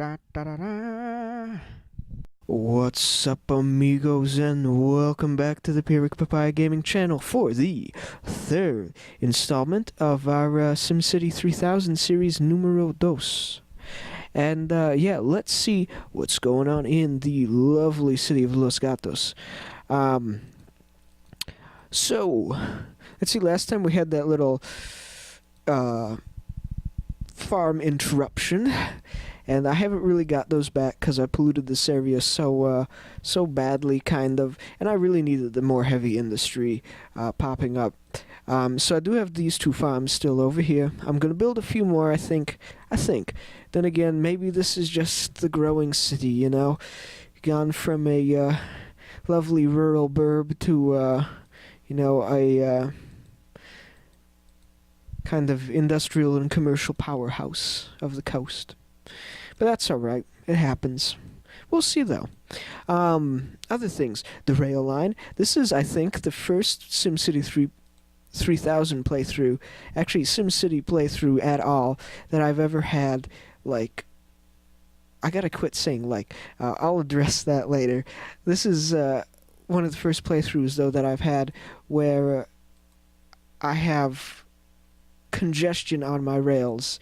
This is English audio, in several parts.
Da, da, da, da. What's up, amigos, and welcome back to the Papaya Gaming channel for the third installment of our SimCity 3000 series numero dos. And yeah, let's see what's going on in the lovely city of Los Gatos. So, let's see, last time we had that little farm interruption, and I haven't really got those back because I polluted this area so badly, kind of, and I really needed the more heavy industry popping up. So I do have these two farms still over here. I'm gonna build a few more, I think. Then again, maybe this is just the growing city, you know, gone from a lovely rural burb to you know, a kind of industrial and commercial powerhouse of the coast. But that's alright. It happens. We'll see, though. Other things. The rail line. This is, I think, the first SimCity 3000 playthrough, actually SimCity playthrough at all, that I've ever had, like, I gotta quit saying like. I'll address that later. This is one of the first playthroughs, though, that I've had where I have congestion on my rails.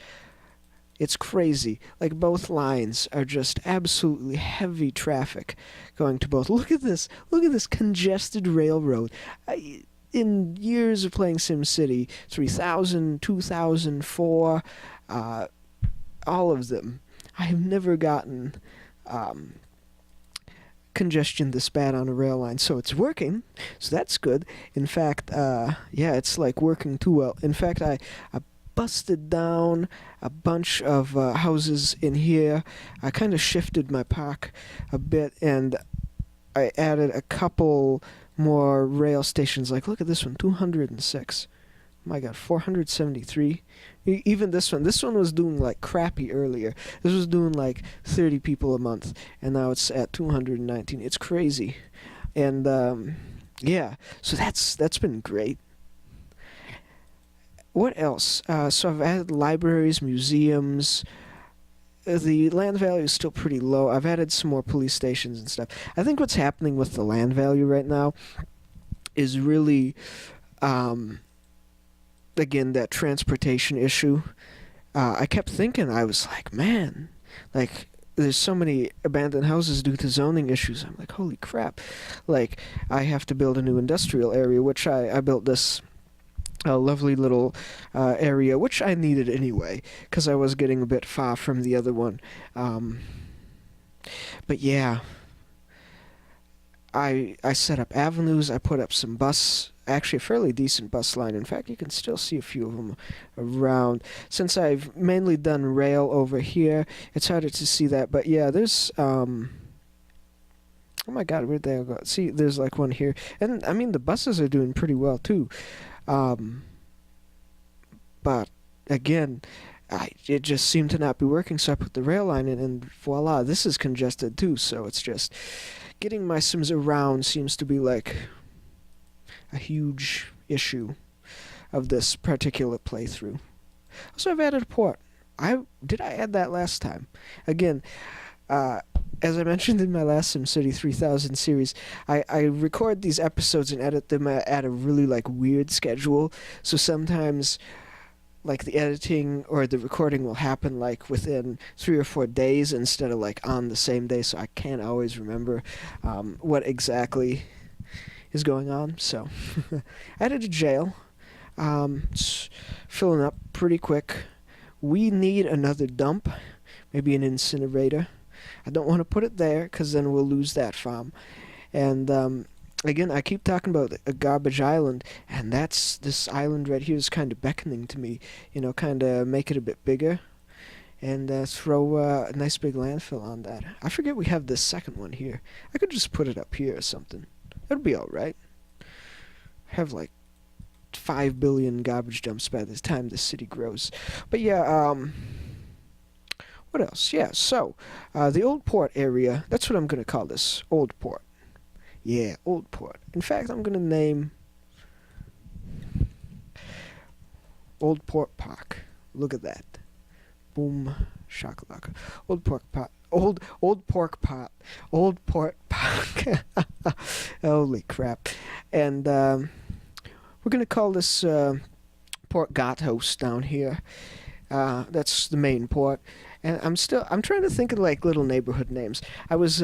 It's crazy. Like, both lines are just absolutely heavy traffic going to both. Look at this. Look at this congested railroad. In years of playing SimCity, 3000, 2004, all of them, I have never gotten congestion this bad on a rail line. So it's working. So that's good. In fact, yeah, it's like working too well. In fact, I busted down a bunch of houses in here. I kind of shifted my park a bit, and I added a couple more rail stations. Like, look at this one, 206. Oh my god, 473. Even this one was doing like crappy earlier. This was doing like 30 people a month, and now it's at 219. It's crazy. And yeah, so that's been great. What else? So I've added libraries, museums. The land value is still pretty low. I've added some more police stations and stuff. I think what's happening with the land value right now is really, again, that transportation issue. I kept thinking, I was like, man, like, there's so many abandoned houses due to zoning issues. I'm like, holy crap. Like, I have to build a new industrial area, which I built this lovely little area, which I needed anyway, because I was getting a bit far from the other one. But yeah, I set up avenues. I put up some actually a fairly decent bus line. In fact, you can still see a few of them around. Since I've mainly done rail over here, it's harder to see that. But yeah, there's oh my god, where'd they all go? See, there's like one here. And I mean, the buses are doing pretty well too. But again, it just seemed to not be working, so I put the rail line in, and voila, this is congested too. So it's just getting my Sims around seems to be like a huge issue of this particular playthrough. Also, I've added a port. Did I add that last time? Again, as I mentioned in my last SimCity 3000 series, I record these episodes and edit them at a really, like, weird schedule. So sometimes, like, the editing or the recording will happen, like, within 3 or 4 days instead of, like, on the same day. So I can't always remember what exactly is going on. So I added a jail. It's filling up pretty quick. We need another dump, maybe an incinerator. I don't want to put it there, because then we'll lose that farm. And again, I keep talking about a garbage island, and this island right here is kind of beckoning to me. You know, kind of make it a bit bigger, and throw a nice big landfill on that. I forget we have this second one here. I could just put it up here or something. That'd be alright. Have like 5 billion garbage dumps by the time the city grows. But yeah, what else? Yeah, so, the Old Port area, that's what I'm going to call this, Old Port. Yeah, Old Port. In fact, I'm going to name Old Port Park. Look at that. Boom. Shakalaka. Old pork pot. Old pork pot. Old pork pot. Holy crap. And we're gonna call this Port Gatos down here. That's the main port. And I'm trying to think of like little neighborhood names. I was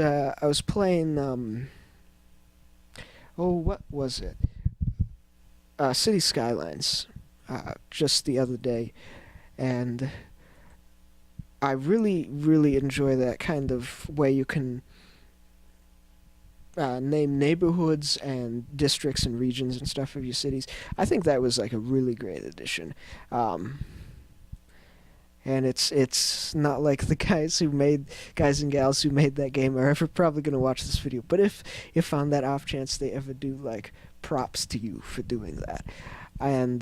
playing what was it? City Skylines just the other day, and I really, really enjoy that kind of way you can name neighborhoods and districts and regions and stuff of your cities. I think that was like a really great addition. And it's not like the guys and gals who made that game are ever probably going to watch this video. But if on that off chance they ever do, like, props to you for doing that. And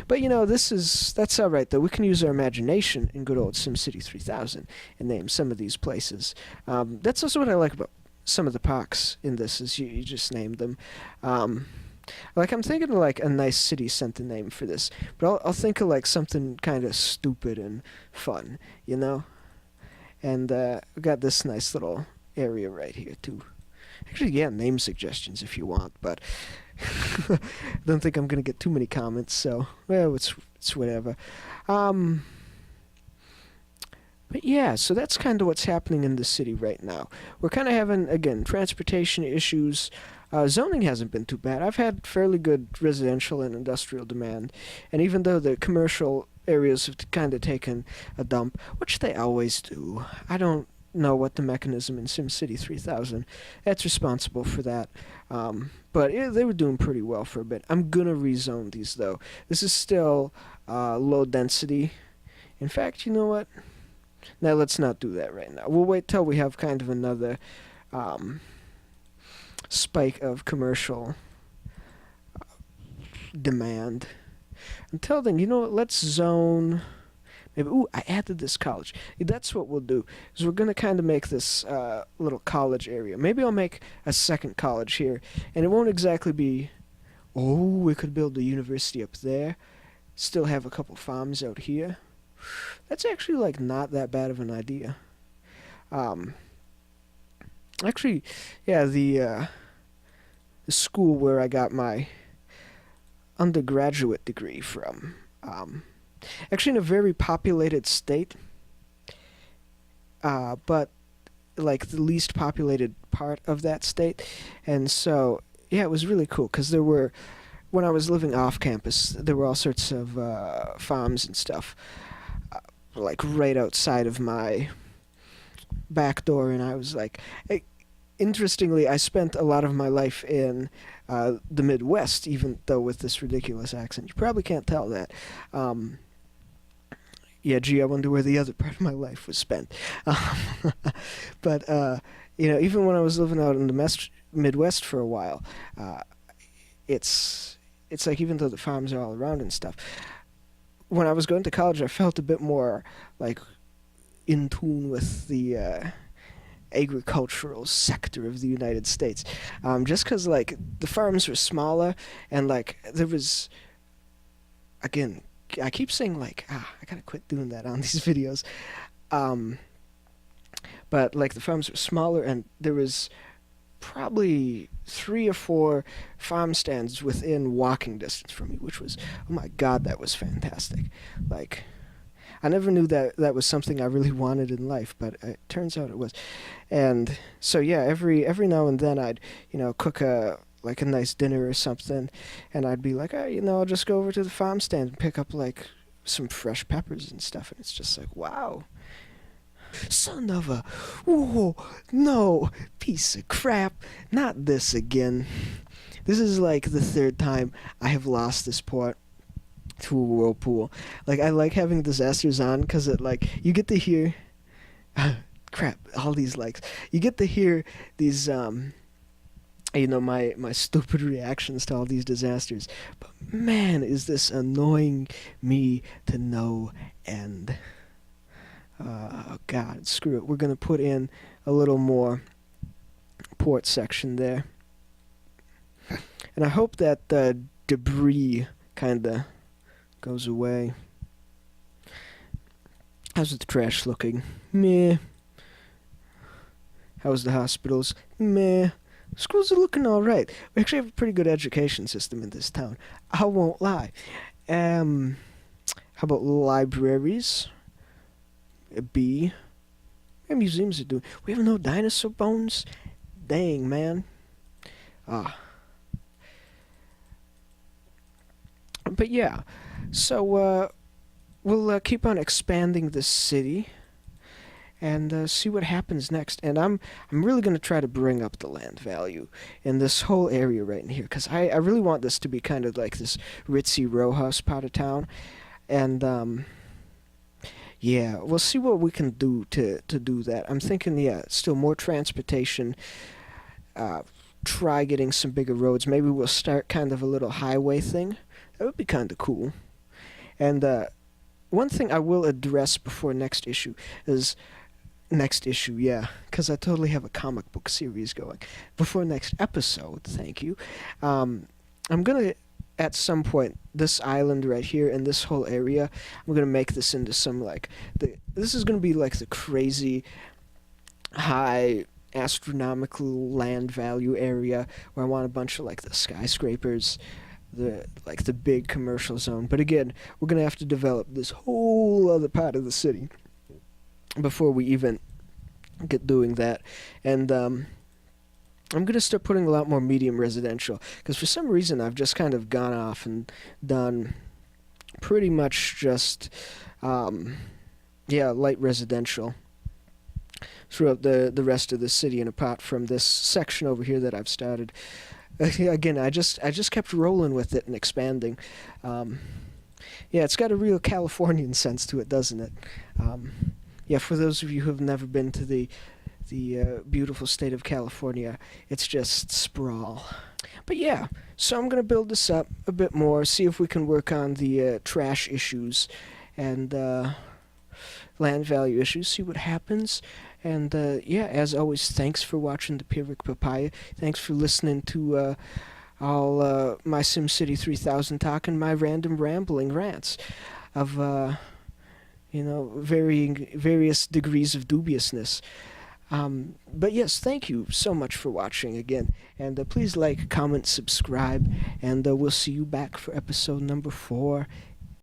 but that's all right though. We can use our imagination in good old SimCity 3000 and name some of these places. That's also what I like about some of the parks in this, is you just name them. Like, I'm thinking of like a nice city center name for this, but I'll think of like something kind of stupid and fun, you know. And we got this nice little area right here too. Actually, yeah, name suggestions if you want, but don't think I'm gonna get too many comments, so well, it's whatever. But yeah, so that's kind of what's happening in the city right now. We're kind of having, again, transportation issues. Zoning hasn't been too bad. I've had fairly good residential and industrial demand, and even though the commercial areas have kind of taken a dump, which they always do, I don't know what the mechanism in SimCity 3000 that's responsible for that. But they were doing pretty well for a bit. I'm gonna rezone these though. This is still low density. In fact, you know what? Now let's not do that right now. We'll wait till we have kind of another spike of commercial demand. Until then, you know what? Let's zone. Maybe. Ooh, I added this college. That's what we'll do. Is we're gonna kind of make this little college area. Maybe I'll make a second college here, and it won't exactly be. Oh, we could build a university up there. Still have a couple farms out here. That's actually like not that bad of an idea. Actually, yeah, the school where I got my undergraduate degree from, actually in a very populated state, but like the least populated part of that state, and so yeah, it was really cool because when I was living off campus, there were all sorts of farms and stuff. Like right outside of my back door, and I was like, interestingly, I spent a lot of my life in the Midwest, even though with this ridiculous accent. You probably can't tell that. Yeah, gee, I wonder where the other part of my life was spent. But even when I was living out in the Midwest for a while, it's like, even though the farms are all around and stuff, when I was going to college, I felt a bit more like in tune with the agricultural sector of the United States, just because like the farms were smaller, and like there was, again, I keep saying like, I gotta quit doing that on these videos, but like the farms were smaller, and there was probably 3 or 4 farm stands within walking distance from me, which was, oh my god, that was fantastic. Like, I never knew that was something I really wanted in life, but it turns out it was. And so yeah, every now and then I'd cook a nice dinner or something, and I'd be like, I'll just go over to the farm stand and pick up like some fresh peppers and stuff, and it's just like, wow. Son of a... Whoa, no, piece of crap. Not this again. This is like the 3rd time I have lost this port to a whirlpool. Like, I like having disasters on because it, like, you get to hear... crap, all these likes. You get to hear these, my stupid reactions to all these disasters. But man, is this annoying me to no end. Oh god, screw it. We're gonna put in a little more port section there. And I hope that the debris kinda goes away. How's the trash looking? Meh. How's the hospitals? Meh. Schools are looking alright. We actually have a pretty good education system in this town. I won't lie. How about libraries? A B. Our museums are doing. We have no dinosaur bones? Dang, man. Ah. But yeah. So, we'll keep on expanding the city and see what happens next. And I'm really going to try to bring up the land value in this whole area right in here, because I really want this to be kind of like this ritzy row house part of town. And yeah, we'll see what we can do to do that. I'm thinking, yeah, still more transportation. Try getting some bigger roads. Maybe we'll start kind of a little highway thing. That would be kind of cool. And one thing I will address before next issue is next issue, yeah, because I totally have a comic book series going. Before next episode, thank you. I'm gonna at some point this island right here and this whole area, I'm gonna make this into some like this is gonna be like the crazy high astronomical land value area where I want a bunch of like the skyscrapers, the big commercial zone. But again, we're gonna have to develop this whole other part of the city before we even get doing that. And I'm gonna start putting a lot more medium residential, because for some reason I've just kind of gone off and done pretty much just light residential throughout the rest of the city, and apart from this section over here that I've started. Again, I just kept rolling with it and expanding. Yeah, it's got a real Californian sense to it, doesn't it? Yeah, for those of you who have never been to the beautiful state of California, it's just sprawl. But yeah, so I'm going to build this up a bit more, see if we can work on the trash issues and land value issues, see what happens. And yeah, as always, thanks for watching the Pyrrhic Papaya. Thanks for listening to all my SimCity 3000 talk and my random rambling rants of various degrees of dubiousness. But yes, thank you so much for watching again, and please like, comment, subscribe, and we'll see you back for episode number 4.